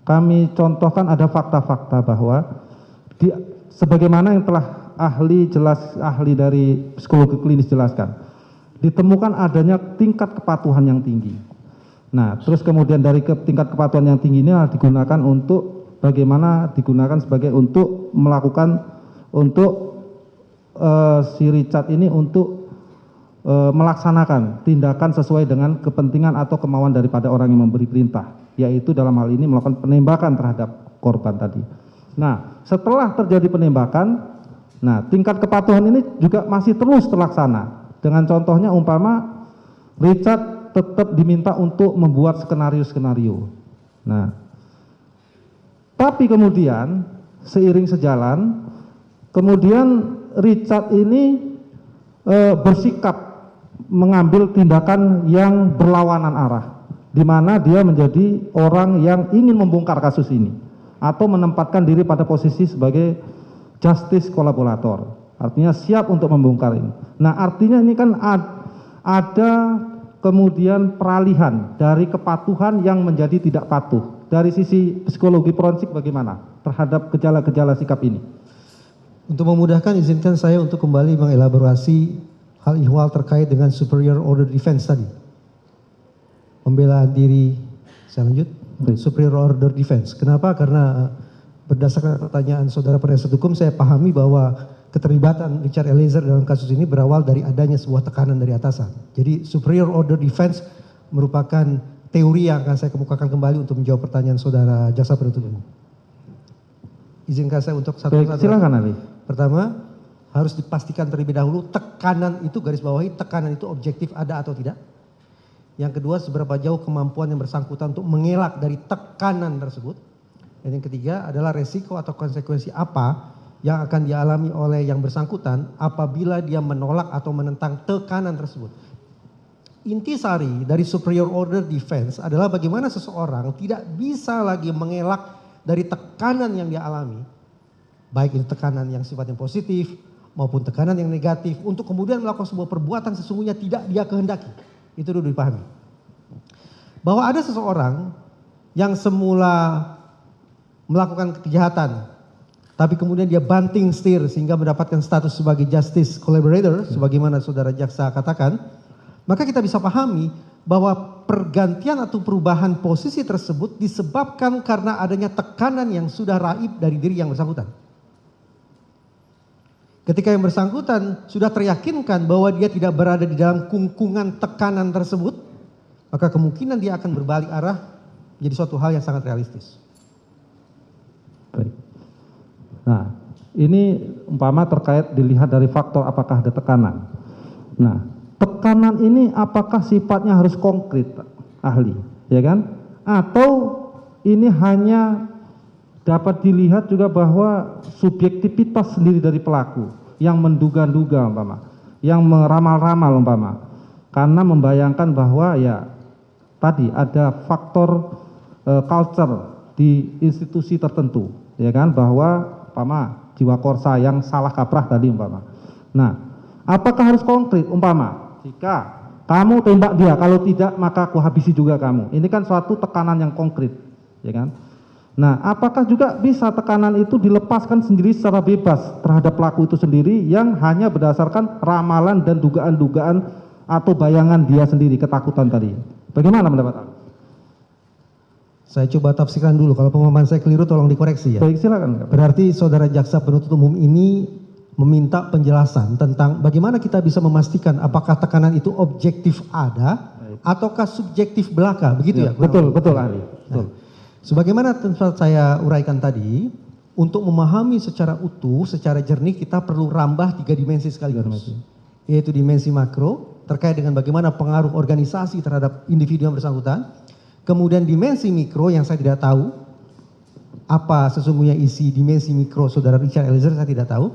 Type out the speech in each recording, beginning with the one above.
kami contohkan ada fakta-fakta bahwa sebagaimana yang telah ahli dari psikologi klinis jelaskan, ditemukan adanya tingkat kepatuhan yang tinggi. Nah, terus kemudian dari tingkat kepatuhan yang tinggi ini digunakan untuk bagaimana digunakan sebagai untuk melakukan si Richard ini untuk melaksanakan tindakan sesuai dengan kepentingan atau kemauan daripada orang yang memberi perintah, yaitu dalam hal ini melakukan penembakan terhadap korban tadi. Nah, setelah terjadi penembakan, nah tingkat kepatuhan ini juga masih terus terlaksana. Dengan contohnya umpama Richard tetap diminta untuk membuat skenario-skenario. Nah, tapi kemudian seiring sejalan, kemudian Richard ini bersikap mengambil tindakan yang berlawanan arah, di mana dia menjadi orang yang ingin membongkar kasus ini atau menempatkan diri pada posisi sebagai justice kolaborator, artinya siap untuk membongkar ini. Nah, artinya ini kan ada kemudian peralihan dari kepatuhan yang menjadi tidak patuh. Dari sisi psikologi forensik bagaimana terhadap gejala-gejala sikap ini? Untuk memudahkan, izinkan saya untuk kembali mengelaborasi hal ihwal terkait dengan superior order defense tadi. Pembelaan diri, saya lanjut. Superior order defense. Kenapa? Karena berdasarkan pertanyaan saudara penasihat hukum, saya pahami bahwa keterlibatan Richard Eliezer dalam kasus ini berawal dari adanya sebuah tekanan dari atasan. Jadi superior order defense merupakan teori yang akan saya kemukakan kembali untuk menjawab pertanyaan saudara jaksa penuntut umum. Izinkan saya untuk satu-satu. Silakan Ali. Pertama, harus dipastikan terlebih dahulu tekanan itu, garis bawahi, tekanan itu objektif ada atau tidak. Yang kedua, seberapa jauh kemampuan yang bersangkutan untuk mengelak dari tekanan tersebut. Dan yang ketiga adalah resiko atau konsekuensi apa yang akan dialami oleh yang bersangkutan apabila dia menolak atau menentang tekanan tersebut. Intisari dari superior order defense adalah bagaimana seseorang tidak bisa lagi mengelak dari tekanan yang dia alami, baik itu tekanan yang sifatnya positif maupun tekanan yang negatif, untuk kemudian melakukan sebuah perbuatan sesungguhnya tidak dia kehendaki. Itu dulu dipahami. Bahwa ada seseorang yang semula melakukan kejahatan, tapi kemudian dia banting setir sehingga mendapatkan status sebagai justice collaborator, sebagaimana saudara jaksa katakan, maka kita bisa pahami bahwa pergantian atau perubahan posisi tersebut disebabkan karena adanya tekanan yang sudah raib dari diri yang bersangkutan. Ketika yang bersangkutan sudah teryakinkan bahwa dia tidak berada di dalam kungkungan tekanan tersebut, maka kemungkinan dia akan berbalik arah menjadi suatu hal yang sangat realistis. Baik. Nah, ini umpama terkait dilihat dari faktor apakah ada tekanan. Nah, tekanan ini apakah sifatnya harus konkret, ahli, ya kan? Atau ini hanya dapat dilihat juga bahwa subjektivitas sendiri dari pelaku yang menduga-duga umpama, yang meramal-ramal umpama, karena membayangkan bahwa ya tadi ada faktor culture di institusi tertentu, ya kan, bahwa umpama jiwa korsa yang salah kaprah tadi umpama. Nah, apakah harus konkret umpama jika kamu tembak dia, kalau tidak maka aku habisi juga kamu. Ini kan suatu tekanan yang konkret, ya kan? Nah, apakah juga bisa tekanan itu dilepaskan sendiri secara bebas terhadap pelaku itu sendiri yang hanya berdasarkan ramalan dan dugaan-dugaan atau bayangan dia sendiri, ketakutan tadi? Bagaimana pendapat Anda? Saya coba tafsirkan dulu, kalau pemahaman saya keliru tolong dikoreksi ya. Baik, silakan. Berarti saudara jaksa penuntut umum ini meminta penjelasan tentang bagaimana kita bisa memastikan apakah tekanan itu objektif ada ataukah subjektif belaka, begitu ya? Betul, betul ahli. Betul. Nah, sebagaimana tempat saya uraikan tadi, untuk memahami secara utuh, secara jernih kita perlu rambah 3 dimensi sekaligus. Yaitu dimensi makro terkait dengan bagaimana pengaruh organisasi terhadap individu yang bersangkutan. Kemudian dimensi mikro yang saya tidak tahu apa sesungguhnya isi dimensi mikro saudara Richard Eliezer, saya tidak tahu.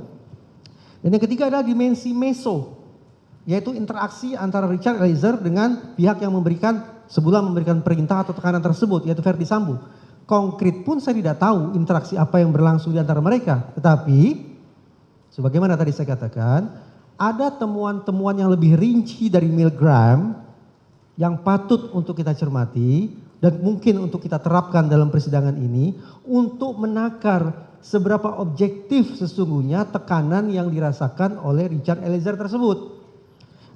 Dan yang ketiga adalah dimensi meso, yaitu interaksi antara Richard Eliezer dengan pihak yang memberikan sebelum memberikan perintah atau tekanan tersebut, yaitu Verdi Sambo. Konkret pun saya tidak tahu interaksi apa yang berlangsung di antara mereka. Tetapi, sebagaimana tadi saya katakan, ada temuan-temuan yang lebih rinci dari Milgram yang patut untuk kita cermati dan mungkin untuk kita terapkan dalam persidangan ini untuk menakar seberapa objektif sesungguhnya tekanan yang dirasakan oleh Richard Eliezer tersebut.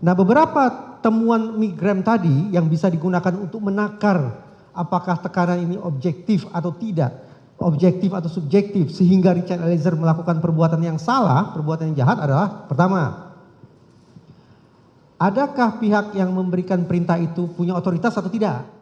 Nah, beberapa temuan migram tadi yang bisa digunakan untuk menakar apakah tekanan ini objektif atau tidak, objektif atau subjektif sehingga Richard Eliezer melakukan perbuatan yang salah, perbuatan yang jahat adalah pertama, adakah pihak yang memberikan perintah itu punya otoritas atau tidak?